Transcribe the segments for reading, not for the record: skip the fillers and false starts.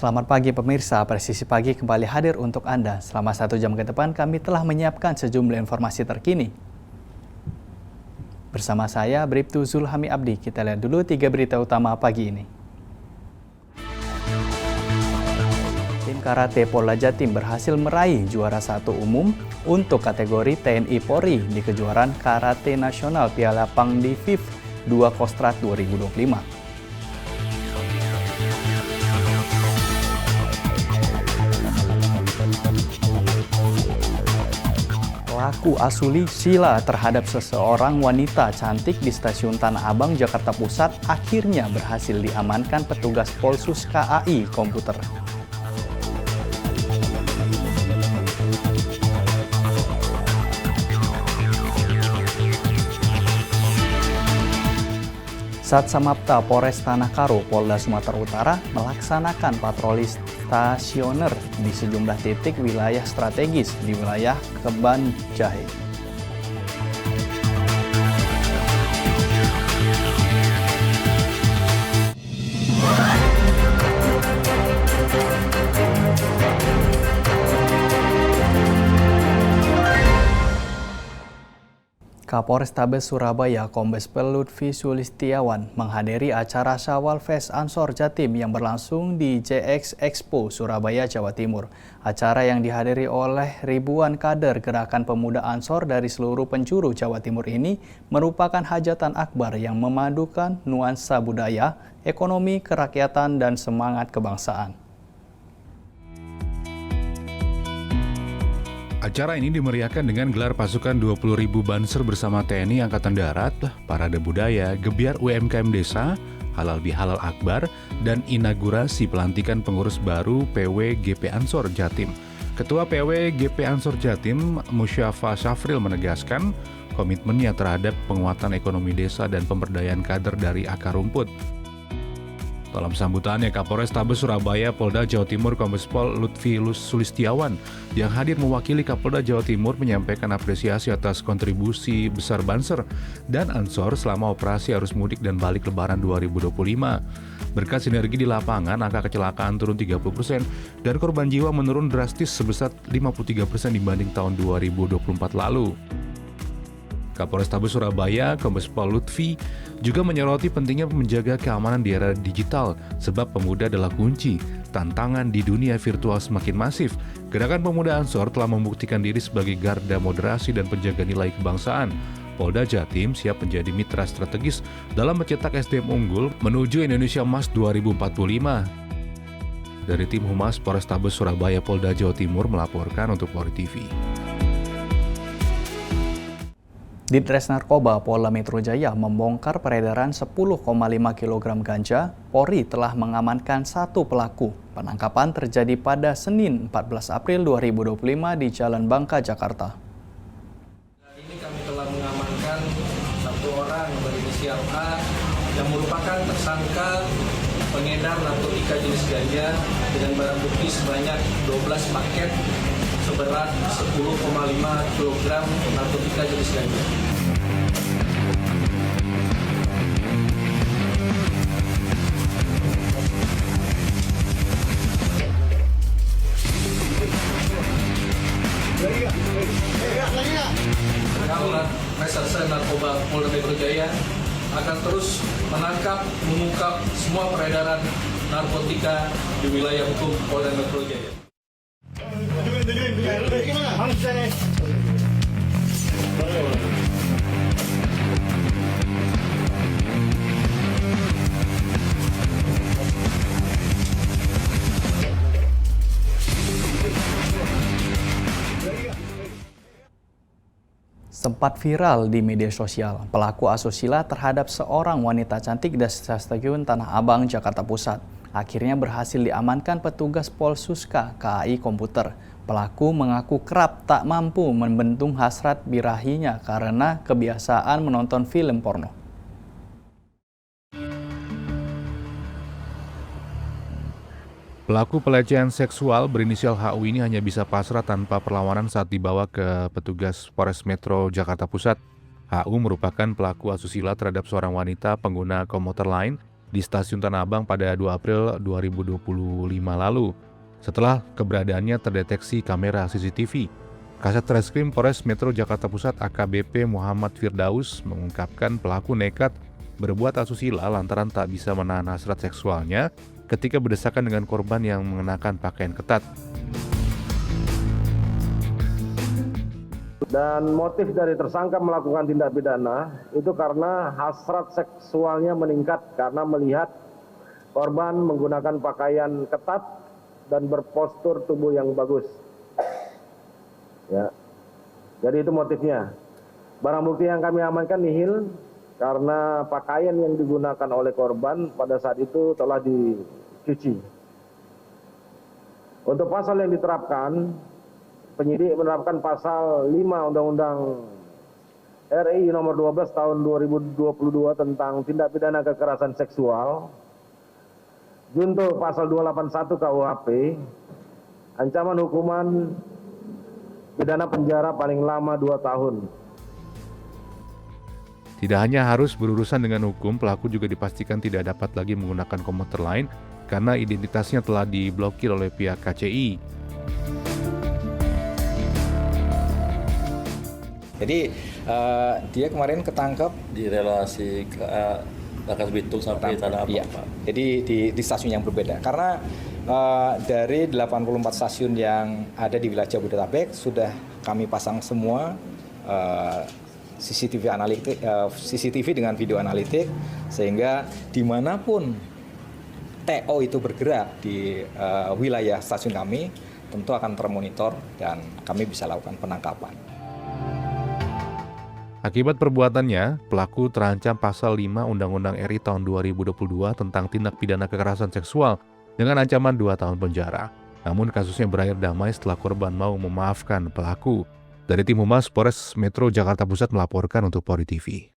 Selamat pagi pemirsa, Presisi Pagi kembali hadir untuk Anda. Selama 1 jam ke depan kami telah menyiapkan sejumlah informasi terkini. Bersama saya, Bribtu Zulhami Abdi, kita lihat dulu 3 berita utama pagi ini. Tim Karate Polda Jatim berhasil meraih juara 1 umum untuk kategori TNI Polri di kejuaraan Karate Nasional Piala Pangdi FIF 2 Kostrad 2025. Pelaku asusila terhadap seseorang wanita cantik di Stasiun Tanah Abang, Jakarta Pusat akhirnya berhasil diamankan petugas Polsus KAI Komputer. Satsamapta Polres Tanah Karo, Polda Sumatera Utara melaksanakan patroli stasioner di sejumlah titik wilayah strategis di wilayah Keban Jahe. Kapolrestabes Surabaya Kombes Pol Lutfi Sulistiawan menghadiri acara Syawal Fest Ansor Jatim yang berlangsung di JX Expo Surabaya, Jawa Timur. Acara yang dihadiri oleh ribuan kader Gerakan Pemuda Ansor dari seluruh penjuru Jawa Timur ini merupakan hajatan akbar yang memadukan nuansa budaya, ekonomi, kerakyatan, dan semangat kebangsaan. Acara ini dimeriahkan dengan gelar pasukan 20.000 Banser bersama TNI Angkatan Darat, parade budaya, gebiar UMKM desa, halal bihalal akbar, dan inaugurasi pelantikan pengurus baru PW GP Ansor Jatim. Ketua PW GP Ansor Jatim, Musyafa Syafril menegaskan komitmennya terhadap penguatan ekonomi desa dan pemberdayaan kader dari akar rumput. Dalam sambutannya, Kapolrestabes Surabaya Polda Jawa Timur Kombes Pol Lutfi Sulistiawan yang hadir mewakili Kapolda Jawa Timur menyampaikan apresiasi atas kontribusi besar Banser dan Ansor selama operasi arus mudik dan balik Lebaran 2025. Berkat sinergi di lapangan, angka kecelakaan turun 30% dan korban jiwa menurun drastis sebesar 53% dibanding tahun 2024 lalu. Kapolrestabes Surabaya, Kombes Pol Lutfi, juga menyoroti pentingnya menjaga keamanan di era digital, sebab pemuda adalah kunci. Tantangan di dunia virtual semakin masif. Gerakan Pemuda Ansor telah membuktikan diri sebagai garda moderasi dan penjaga nilai kebangsaan. Polda Jatim siap menjadi mitra strategis dalam mencetak SDM unggul menuju Indonesia Emas 2045. Dari tim Humas Polrestabes Surabaya Polda Jawa Timur melaporkan untuk Polri TV. Ditres Narkoba Polda Metro Jaya membongkar peredaran 10,5 kg ganja. Polri telah mengamankan 1 pelaku. Penangkapan terjadi pada Senin 14 April 2025 di Jalan Bangka, Jakarta. Ini kami telah mengamankan 1 orang berinisial A yang merupakan tersangka pengedar narkotika jenis ganja dengan barang bukti sebanyak 12 paket seberat 10,5 kg narkotika jenis ganja. Pengamanan Reserse Narkoba Polda Metro Jaya akan terus menangkap, mengungkap semua peredaran narkotika di wilayah hukum Polda Metro Jaya. Sempat viral di media sosial, pelaku asusila terhadap seorang wanita cantik di Stasiun Tanah Abang, Jakarta Pusat akhirnya berhasil diamankan petugas Polsus KAI Komputer. Pelaku mengaku kerap tak mampu membendung hasrat birahinya karena kebiasaan menonton film porno. Pelaku pelecehan seksual berinisial HU ini hanya bisa pasrah tanpa perlawanan saat dibawa ke petugas Polres Metro Jakarta Pusat. HU merupakan pelaku asusila terhadap seorang wanita pengguna komuter lain di Stasiun Tanah Abang pada 2 April 2025 lalu setelah keberadaannya terdeteksi kamera CCTV. Kasat Reskrim Polres Metro Jakarta Pusat AKBP Muhammad Firdaus mengungkapkan pelaku nekat berbuat asusila lantaran tak bisa menahan hasrat seksualnya ketika berdesakan dengan korban yang mengenakan pakaian ketat. Dan motif dari tersangka melakukan tindak pidana itu karena hasrat seksualnya meningkat karena melihat korban menggunakan pakaian ketat dan berpostur tubuh yang bagus. Ya. Jadi itu motifnya. Barang bukti yang kami amankan nihil karena pakaian yang digunakan oleh korban pada saat itu telah dicuci. Untuk pasal yang diterapkan, penyidik menerapkan pasal 5 Undang-Undang RI nomor 12 tahun 2022 tentang tindak pidana kekerasan seksual, junto pasal 281 KUHP, ancaman hukuman pidana penjara paling lama 2 tahun. Tidak hanya harus berurusan dengan hukum, pelaku juga dipastikan tidak dapat lagi menggunakan komuter lain karena identitasnya telah diblokir oleh pihak KCI. Jadi dia kemarin ketangkep di relasi Rangkas Bitung sampai Tanah Abang, iya. Pak. Jadi di stasiun yang berbeda. Karena dari 84 stasiun yang ada di wilayah Jabodetabek sudah kami pasang semua CCTV dengan video analitik, sehingga dimanapun TO itu bergerak di wilayah stasiun kami tentu akan termonitor dan kami bisa lakukan penangkapan. Akibat perbuatannya, pelaku terancam pasal 5 Undang-Undang RI tahun 2022 tentang tindak pidana kekerasan seksual dengan ancaman 2 tahun penjara. Namun kasusnya berakhir damai setelah korban mau memaafkan pelaku. Dari tim Humas Polres Metro Jakarta Pusat melaporkan untuk Polri TV.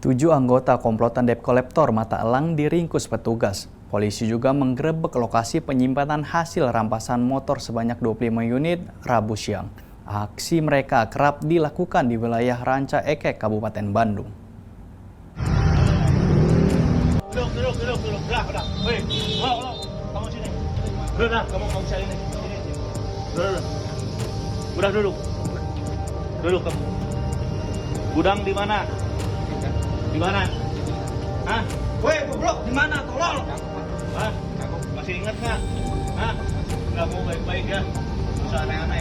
7 anggota komplotan debt collector mata elang diringkus petugas. Polisi juga menggerebek lokasi penyimpanan hasil rampasan motor sebanyak 25 unit Rabu siang. Aksi mereka kerap dilakukan di wilayah Ranca Ekek, Kabupaten Bandung. Duduk. Udah. Woi, kamu sini. Udah, kamu cari ini. Sini. Udah duduk. Duduk kamu. Gudang di mana? Di mana? Hah? Woi, goblok, di mana? Tolol. Hah? Masih ingat nggak? Hah? Nggak mau baik-baik ya. Usah aneh-aneh.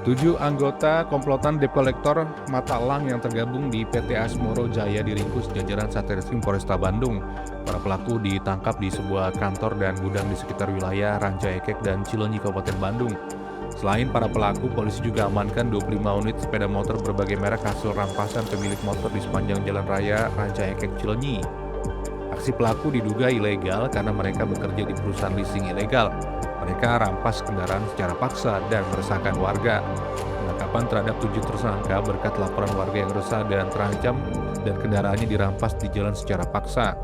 7 anggota komplotan debt collector mata elang yang tergabung di PT Asmoro Jaya diringkus jajaran Satreskrim Polresta Bandung. Para pelaku ditangkap di sebuah kantor dan gudang di sekitar wilayah Ranca Ekek dan Cileunyi, Kabupaten Bandung. Selain para pelaku, polisi juga amankan 25 unit sepeda motor berbagai merek hasil rampasan pemilik motor di sepanjang jalan raya Ranca Ekek Cileunyi. Aksi pelaku diduga ilegal karena mereka bekerja di perusahaan leasing ilegal. Mereka rampas kendaraan secara paksa dan meresahkan warga. Penangkapan terhadap 7 tersangka berkat laporan warga yang resah dan terancam dan kendaraannya dirampas di jalan secara paksa.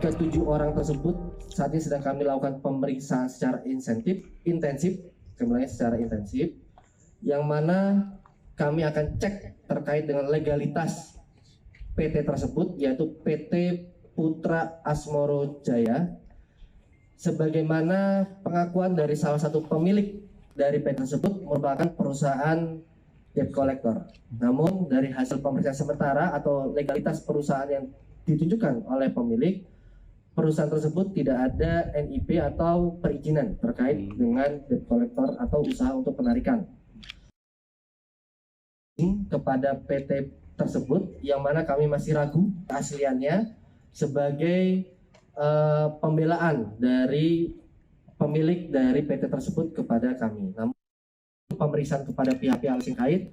Ke-7 orang tersebut saat ini sedang kami lakukan pemeriksaan secara intensif, yang mana kami akan cek terkait dengan legalitas PT tersebut, yaitu PT Putra Asmoro Jaya, sebagaimana pengakuan dari salah satu pemilik dari PT tersebut merupakan perusahaan debt collector. Namun dari hasil pemeriksaan sementara atau legalitas perusahaan yang ditunjukkan oleh pemilik, perusahaan tersebut tidak ada NIP atau perizinan terkait dengan debt collector atau usaha untuk penarikan kepada PT tersebut, yang mana kami masih ragu keasliannya sebagai pembelaan dari pemilik dari PT tersebut kepada kami. Namun pemeriksaan kepada pihak-pihak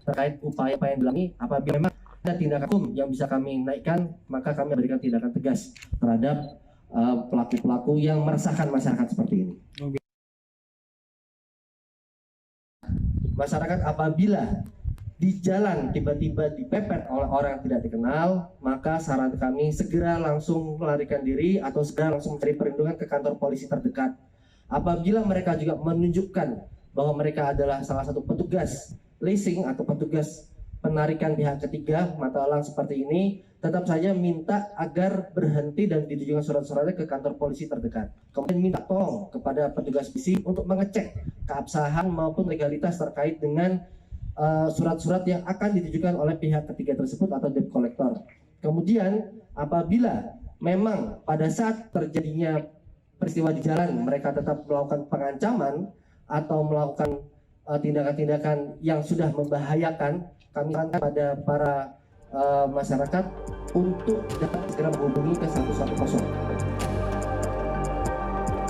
terkait upaya yang dilakukan, apabila memang ada tindakan hukum yang bisa kami naikkan, maka kami berikan tindakan tegas terhadap pelaku-pelaku yang meresahkan masyarakat seperti ini. Masyarakat apabila di jalan tiba-tiba dipepet oleh orang yang tidak dikenal, maka saran kami segera langsung melarikan diri atau segera langsung mencari perlindungan ke kantor polisi terdekat. Apabila mereka juga menunjukkan bahwa mereka adalah salah satu petugas leasing atau petugas penarikan pihak ketiga mata elang seperti ini, tetap saja minta agar berhenti dan ditujukan surat-suratnya ke kantor polisi terdekat. Kemudian minta tolong kepada petugas polisi untuk mengecek keabsahan maupun legalitas terkait dengan surat-surat yang akan ditujukan oleh pihak ketiga tersebut atau debt collector. Kemudian apabila memang pada saat terjadinya peristiwa di jalan mereka tetap melakukan pengancaman atau melakukan tindakan-tindakan yang sudah membahayakan, kami sarankan pada para masyarakat untuk dapat segera menghubungi ke 110.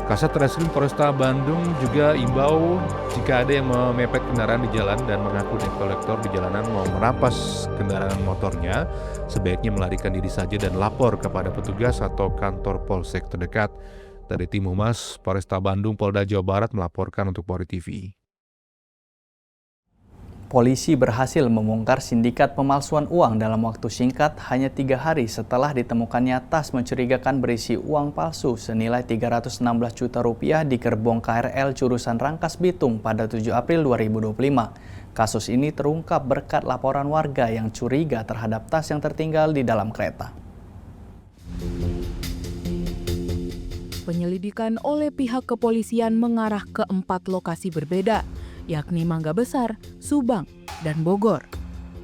Kasat Reskrim Polresta Bandung juga imbau jika ada yang memepet kendaraan di jalan dan mengaku debt collector di jalanan mau merampas kendaraan motornya, sebaiknya melarikan diri saja dan lapor kepada petugas atau kantor polsek terdekat. Dari Tim Humas Polresta Bandung, Polda Jawa Barat melaporkan untuk Polri TV. Polisi berhasil membongkar sindikat pemalsuan uang dalam waktu singkat hanya 3 hari setelah ditemukannya tas mencurigakan berisi uang palsu senilai 316 juta rupiah di gerbong KRL jurusan Rangkas Bitung pada 7 April 2025. Kasus ini terungkap berkat laporan warga yang curiga terhadap tas yang tertinggal di dalam kereta. Penyelidikan oleh pihak kepolisian mengarah ke 4 lokasi berbeda, yakni Mangga Besar, Subang, dan Bogor.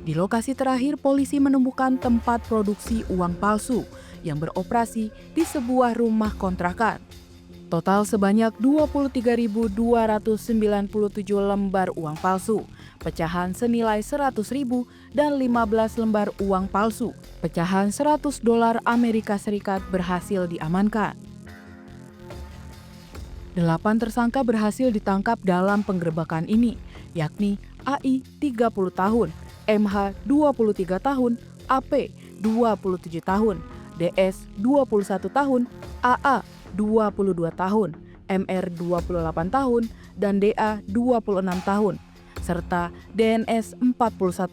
Di lokasi terakhir, polisi menemukan tempat produksi uang palsu yang beroperasi di sebuah rumah kontrakan. Total sebanyak 23.297 lembar uang palsu, pecahan senilai 100.000 dan 15 lembar uang palsu, pecahan $100 Amerika Serikat berhasil diamankan. 8 tersangka berhasil ditangkap dalam penggerebekan ini, yakni AI 30 tahun, MH 23 tahun, AP 27 tahun, DS 21 tahun, AA 22 tahun, MR 28 tahun, dan DA 26 tahun, serta DNS 41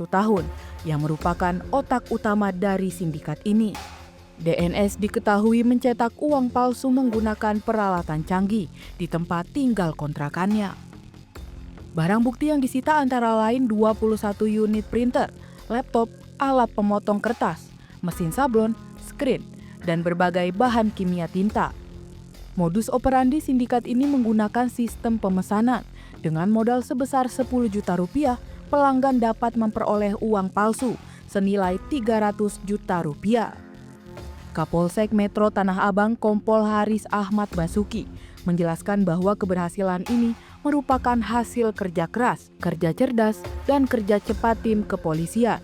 tahun, yang merupakan otak utama dari sindikat ini. DNS diketahui mencetak uang palsu menggunakan peralatan canggih di tempat tinggal kontrakannya. Barang bukti yang disita antara lain 21 unit printer, laptop, alat pemotong kertas, mesin sablon, screen, dan berbagai bahan kimia tinta. Modus operandi sindikat ini menggunakan sistem pemesanan. Dengan modal sebesar 10 juta rupiah, pelanggan dapat memperoleh uang palsu senilai 300 juta rupiah. Kapolsek Metro Tanah Abang Kompol Haris Ahmad Basuki menjelaskan bahwa keberhasilan ini merupakan hasil kerja keras, kerja cerdas, dan kerja cepat tim kepolisian.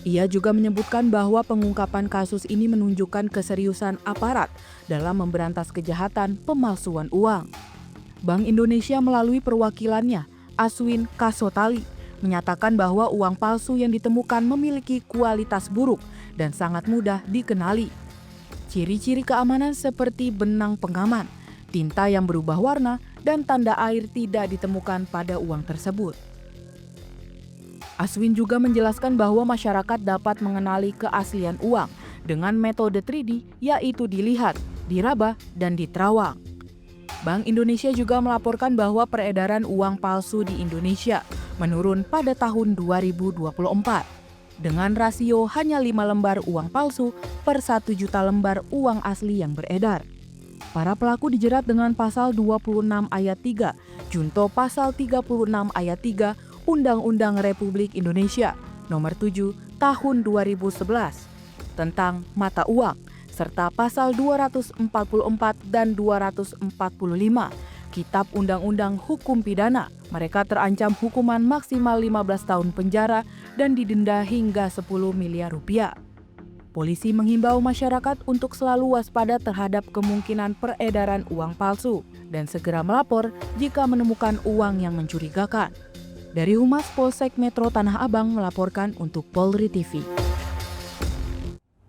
Ia juga menyebutkan bahwa pengungkapan kasus ini menunjukkan keseriusan aparat dalam memberantas kejahatan pemalsuan uang. Bank Indonesia melalui perwakilannya, Aswin Kasotali, menyatakan bahwa uang palsu yang ditemukan memiliki kualitas buruk dan sangat mudah dikenali. Ciri-ciri keamanan seperti benang pengaman, tinta yang berubah warna, dan tanda air tidak ditemukan pada uang tersebut. Aswin juga menjelaskan bahwa masyarakat dapat mengenali keaslian uang dengan metode 3D, yaitu dilihat, diraba, dan diterawang. Bank Indonesia juga melaporkan bahwa peredaran uang palsu di Indonesia menurun pada tahun 2024. Dengan rasio hanya 5 lembar uang palsu per 1 juta lembar uang asli yang beredar. Para pelaku dijerat dengan pasal 26 ayat 3, junto pasal 36 ayat 3 Undang-Undang Republik Indonesia Nomor 7 Tahun 2011 tentang mata uang, serta pasal 244 dan 245 Kitab Undang-Undang Hukum Pidana. Mereka terancam hukuman maksimal 15 tahun penjara dan didenda hingga 10 miliar rupiah. Polisi menghimbau masyarakat untuk selalu waspada terhadap kemungkinan peredaran uang palsu dan segera melapor jika menemukan uang yang mencurigakan. Dari Humas Polsek Metro Tanah Abang melaporkan untuk Polri TV.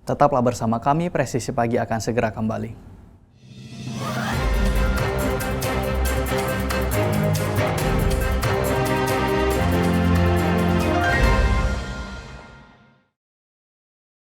Tetaplah bersama kami, Presisi Pagi akan segera kembali.